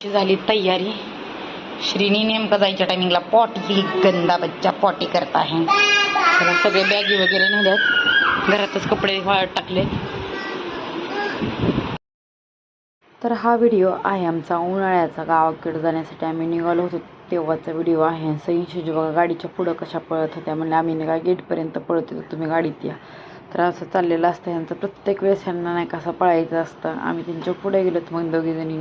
ची झाली तयारी. श्रीनी नेमकं जायच्या टायमिंगला पॉटी, गंदा बच्चा पॉटी करता आहे. त्याला सगळे बॅगी वगैरे नेल्यात, घरातच कपडे वाळत टाकले. तर हा व्हिडिओ आहे आमचा उन्हाळ्याचा. गावाकडे जाण्यासाठी आम्ही निघालो होतो तेव्हाचा व्हिडिओ आहे. सईंशी बघा गाडीच्या पुढं कशा पळत होत्या. म्हणले आम्ही निघा गेटपर्यंत पळतो, तुम्ही गाडीत या. तर असं चाललेलं असतं यांचं प्रत्येक वेळेस. ह्यांना नाही कसं पळायचं असतं. आम्ही त्यांच्या पुढे गेलो तर मग दोघीजणी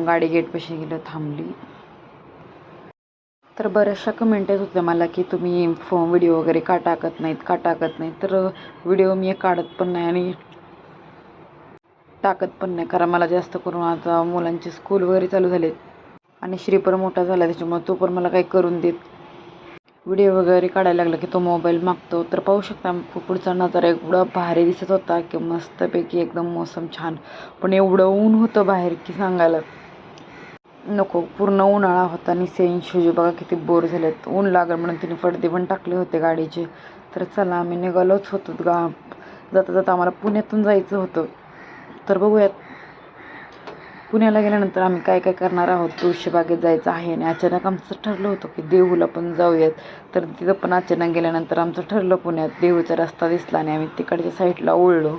गाडी गेटपाशी गेलो, थांबली. तर बऱ्याचशा कमेंट येत होत्या मला की तुम्ही व्हिडिओ वगैरे का टाकत नाहीत. तर व्हिडिओ मी काढत पण नाही आणि टाकत पण नाही, कारण मला जास्त करून आता मुलांची स्कूल वगैरे चालू झाले आणि श्री पण मोठा झाला, त्याच्यामुळे तो पण मला काही करून देत. व्हिडिओ वगैरे काढायला लागला की तो मोबाईल मागतो. तर पाहू शकता पुढचा नजारा एवढा भारी दिसत होता की मस्तपैकी एकदम मोसम छान. पण एवढं ऊन होतं बाहेर की सांगायला नको. पूर्ण उन्हाळा होता आणि सेन शिजू बघा किती बोर झालेत. ऊन लागल म्हणून तिने पडदे पण टाकले होते गाडीचे. तर चला आम्ही निघालोच होतो. जाता जाता आम्हाला पुण्यातून जायचं होतं. तर बघूयात पुण्याला गेल्यानंतर आम्ही काय काय करणार आहोत. तुळशीबागेत जायचं आहे आणि अचानक आमचं ठरलं होतं की देहूला पण जाऊयात. तर तिथं पण अचानक गेल्यानंतर आमचं ठरलं पुण्यात. देहूचा रस्ता दिसला आणि आम्ही तिकडच्या साईडला ओढलो.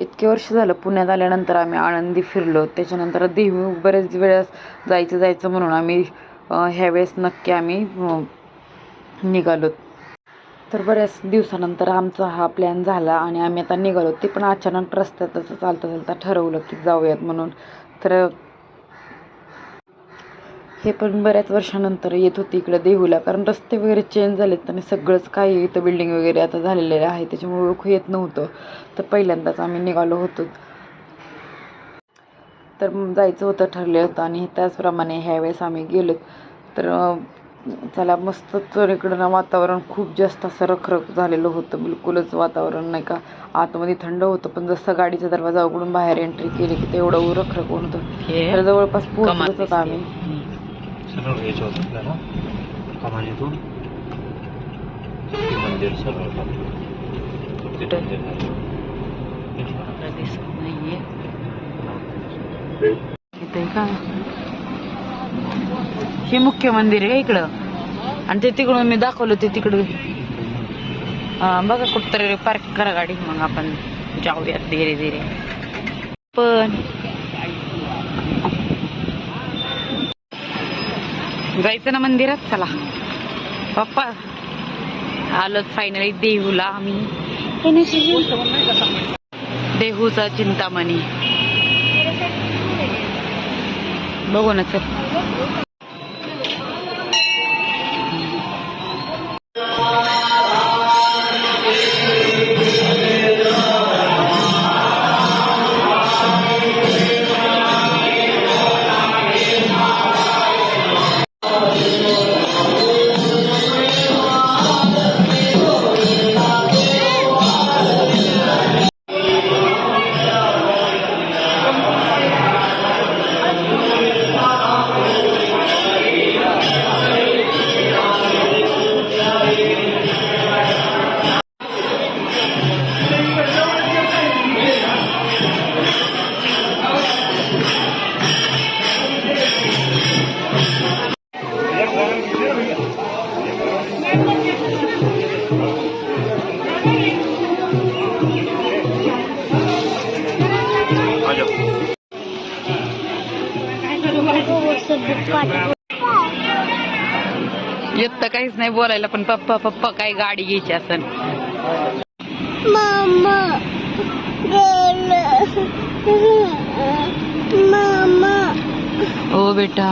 इतके वर्ष झालं पुण्यात आल्यानंतर आम्ही आळंदी फिरलो. त्याच्यानंतर देहू बरेच वेळेस जायचं म्हणून आम्ही ह्यावेळेस नक्की आम्ही निघालो. तर बऱ्याच दिवसानंतर आमचा हा प्लॅन झाला आणि आम्ही आता निघालो. ते पण अचानक रस्त्यातच चालता चालता ठरवलं की जाऊयात म्हणून. तर हे पण बऱ्याच वर्षानंतर येत होते इकडे देहूला, कारण रस्ते वगैरे चेंज झालेत आणि सगळंच काही इथं बिल्डिंग वगैरे आता झालेले आहे, त्याच्यामुळे ओळखू येत नव्हतं. तर पहिल्यांदाच आम्ही निघालो होतो. तर जायचं होतं ठरलं होतं आणि त्याचप्रमाणे ह्यावेळेस आम्ही गेलो. तर चला मस्त. तर इकडं ना वातावरण खूप जास्त असं रखरख झालेलं होतं, बिलकुलच वातावरण नाही का. आतमध्ये थंड होतं, पण जसं गाडीचा दरवाजा उघडून बाहेर एंट्री केली की तेवढं रखरख होतं. तर जवळपास पोहोचलोच होतं आम्ही. मंदिर सरळ दिसत नाहीये इथे का. हे मुख्य मंदिर आहे इकडं आणि ते तिकडून मी दाखवलं ते तिकडं. बघा कुठतरी पार्क करा गाडी, मग आपण जाऊयात धीरे धीरे. पण जायचं ना मंदिरात. चला पप्पा आलोच फायनली देहूला आम्ही. देहूचा चिंतामणी बघू ना. चल येत तर काहीच नाही बोलायला, पण पप्पा पप्पा काय गाडी घ्यायची असेल. हो बेटा.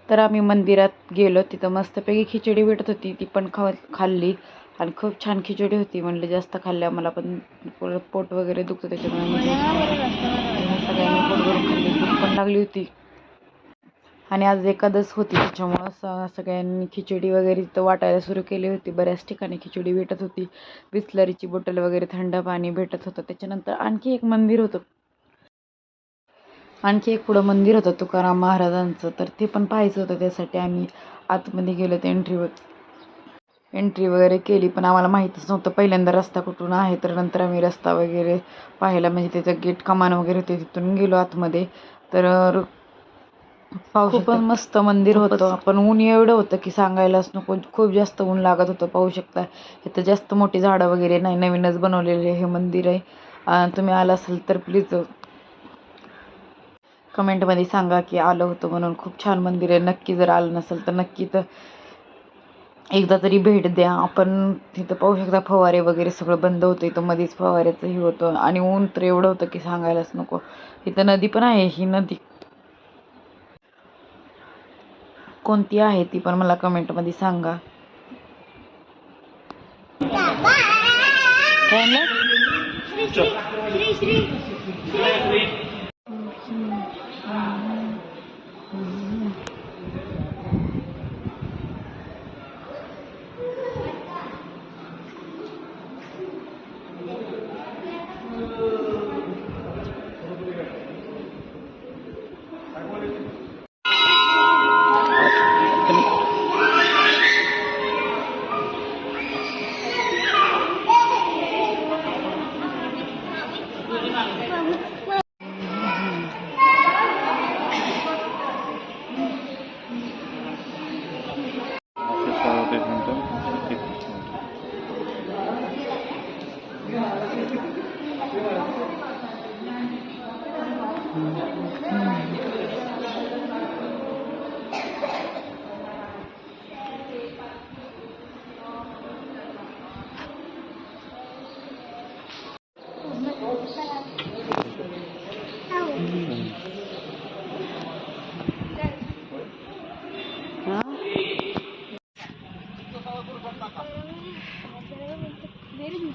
तर आम्ही मंदिरात गेलो. तिथं मस्तपैकी खिचडी भेटत होती, ती पण खाल्ली आणि खूप छान खिचडी होती. म्हणलं जास्त खाल्ल्या मला पण पोट वगैरे दुखतं, त्याच्यामुळे सगळ्यांनी पोट भरून खाल्ली. भूक पण लागली होती आणि आज एकादश होती, त्याच्यामुळं सगळ्यांनी खिचडी वगैरे तिथं वाटायला सुरू केली होती. बऱ्याच ठिकाणी खिचडी भेटत होती, बिस्लरीची बॉटल वगैरे थंड पाणी भेटत होतं. त्याच्यानंतर आणखी एक मंदिर होतं, आणखी एक पुढं मंदिर होतं तुकाराम महाराजांचं. तर ते पण पाहायचं होतं, त्यासाठी आम्ही आतमध्ये गेलो. त्या एंट्रीवर एंट्री वगैरे केली, पण आम्हाला माहीतच नव्हतं पहिल्यांदा रस्ता कुठून आहे. तर नंतर आम्ही रस्ता वगैरे पाहिला, म्हणजे त्याचं गेट कमान वगैरे होते, तिथून गेलो आतमध्ये. तर खूप मस्त मंदिर होतं, पण ऊन एवढं होतं की सांगायलाच नको. खूप जास्त ऊन लागत होतं. पाहू शकता इथं जास्त मोठी झाडं वगैरे नाही, नवीनच बनवलेले हे मंदिर आहे. तुम्ही आला असाल तर प्लीज कमेंटमध्ये सांगा की आलं होतं म्हणून. खूप छान मंदिर आहे. नक्की जर आलं नसेल तर नक्की तर एकदा तरी भेट द्या. आपण तिथं पाहू शकता फवारे वगैरे सगळं बंद होतं. इथं मध्येच फवाऱ्याचंही होतं आणि ऊन तर एवढं होतं की सांगायलाच नको. इथं नदी पण आहे. ही नदी कोणती आहे ती पण मला कमेंटमध्ये सांगा. काय म्हणलं?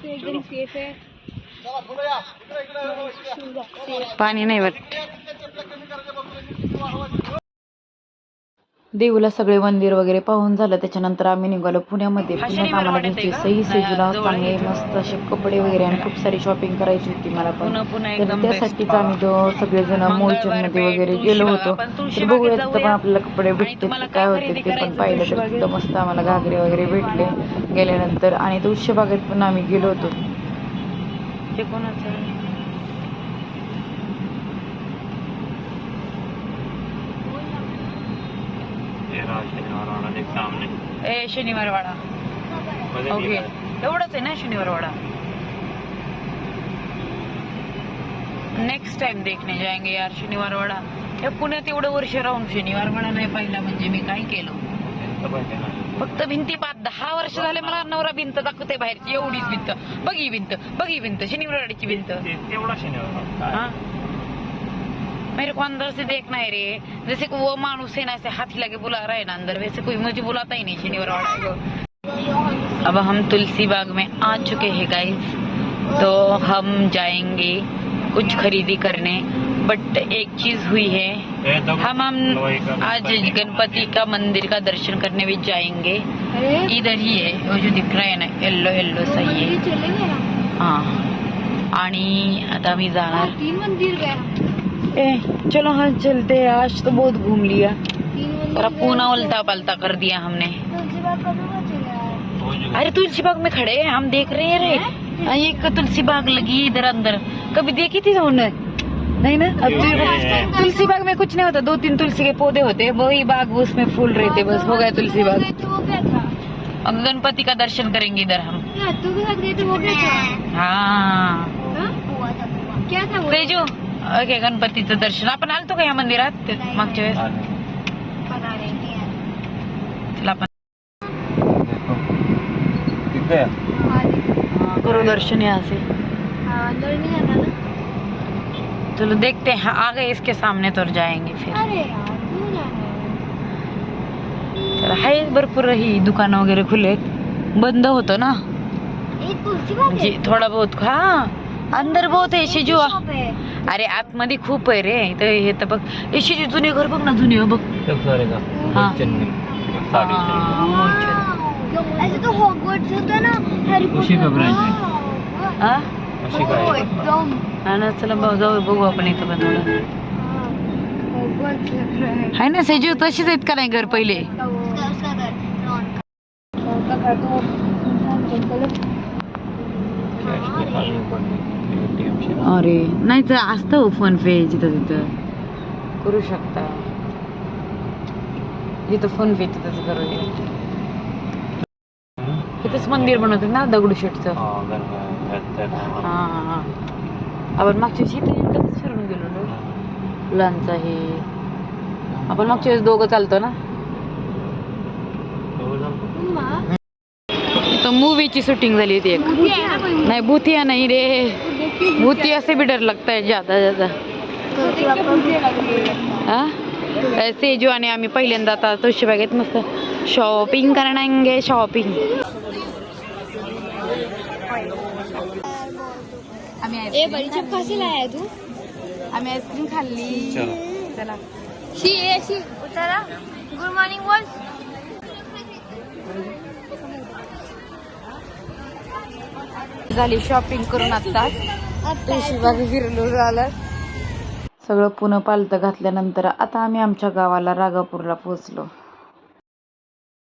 एकदम सेफ है. पाणी नाही वाटत. देऊला सगळे मंदिर वगैरे पाहून झालं. त्याच्यानंतर आम्ही निघालो पुण्यामध्ये. पुण्यात आम्हाला घ्यायचे सही सेजूला चांगले मस्त असे कपडे वगैरे आणि खूप सारी शॉपिंग करायची होती मला पण. तर त्यासाठीच आम्ही सगळेजण मोलचंदमध्ये वगैरे गेलो होतो. तर बघूया तिथं पण आपल्याला कपडे भेटते काय होते ते पण पाहिलं. तर तिथं मस्त आम्हाला घागरे वगैरे भेटले गेल्यानंतर. आणि तुळशी बागेत पण आम्ही गेलो होतो. ते कोणाचं सामने शनिवारवाडा. ओके एवढंच आहे ना शनिवारवाडा. नेक्स्ट टाइम देखने जाएंगे यार शनिवारवाडा. हे पुण्यात एवढं वर्ष राहून शनिवारवाडा नाही पाहिला म्हणजे मी काय केलं. फक्त भिंती 10 वर्ष झाले मला नवरा भिंत दाखवते बाहेरची. एवढीच भिंत. बघी भिंत शनिवारवाड्याची भिंत. तेवढा शनिवार मेरे को अंदर से देखना है रे. जैसे कि वो मानुस है ना ऐसे हाथी लगे बुला रहा है ना अंदर, वैसे कोई मुझे बुलाता ही नहीं शनिवारवाड़ा को. अब हम तुलसी बाग में आ चुके हैं गाइस. तो हम जाएंगे कुछ खरीदी करने. बट एक चीज हुई है, हम आज गणपति का मंदिर का दर्शन करने भी जाएंगे. इधर ही है वो जो दिख रहा है ना येल्लो येल्लो सही है. हाँ आणि आता आम्ही जाणार. 3 मंदिर गए. चलो हाँ चलते हैं. आज तो बहुत घूम लिया. पूरा पूना उल्टा पलटा कर दिया हमने. अरे तुलसी बाग में खड़े हैं हम, देख रहे हैं रे. एक तुलसी बाग लगी इधर अंदर. कभी देखी थी तुमने? नहीं ना. अब तुलसी बाग में कुछ नहीं होता. 2-3 तुलसी के पौधे होते, वही बाग उसमें फूल रहे थे. बस हो गया तुलसी बाग. अब गणपति का दर्शन करेंगे इधर हम. हाँ क्या था वो? तेजू ओके गणपतीचं दर्शन. आपण आलतो का या मंदिरात मागच्या वेळेस? चला आपण करो दर्शन यहाँ से. अंदर नहीं आना ना. चलो देखते हैं. आ गए इसके सामने तो जाएंगे फिर. अरे यार क्यों जाना है? चला हाय भरपूर ही दुकानं वगैरे खुलेत. बंद होतं ना एक तुलसी बाग है. जी थोडा बहुत. हा अंदर बहुत आहे शिजू. शॉप है. अरे आतमध्ये खूप आहे रे. इथं हे तर बघ. हे शिजू जुने घर बघ ना. जुने बघ. हाँ. ऐसे तो हॉगवर्ट्स होता ना हैरी पॉटर. उसी का ब्रांच है. हा एकदम हा ना. चला जाऊ बघू आपण इथं पण थोडं. हॉगवर्ट्स लग रहा है. आहे ना सेजू तशीच आहेत का नाही घर पहिले. उसका घर अरे नाही तर असतं हो फोन पे जिथं तिथं करू शकता. जिथं फोन पे तिथंच करूया. इथंच मंदिर बनवतात ना दगडूशेठचं. हा हा. आपण मागच्या वेळेस इथे एकदाच फिरून गेलो ना. फुलांचं हे आपण मागच्या वेळेस दोघं चालतो ना. इथं मूवीची शूटिंग झाली होती एक. नाही भूतिया नाही रे. भूतिया से भी डर लगता है ज्यादा ज्यादा. हा सेजू आणि आम्ही पहिल्यांदा आता तुळशीबागेत मस्त शॉपिंग करणांगे शॉपिंग. ए बडीशेप कशी लाय तू? आम्ही आईस्क्रीम खाल्ली. चला शी उतरा. गुड मॉर्निंग बोल. झाली शॉपिंग करून आता तुळशीबाग फिरलो झालं सगळं. पुन्हा पालतं घातल्यानंतर आता आम्ही आमच्या गावाला रागापूरला पोहोचलो.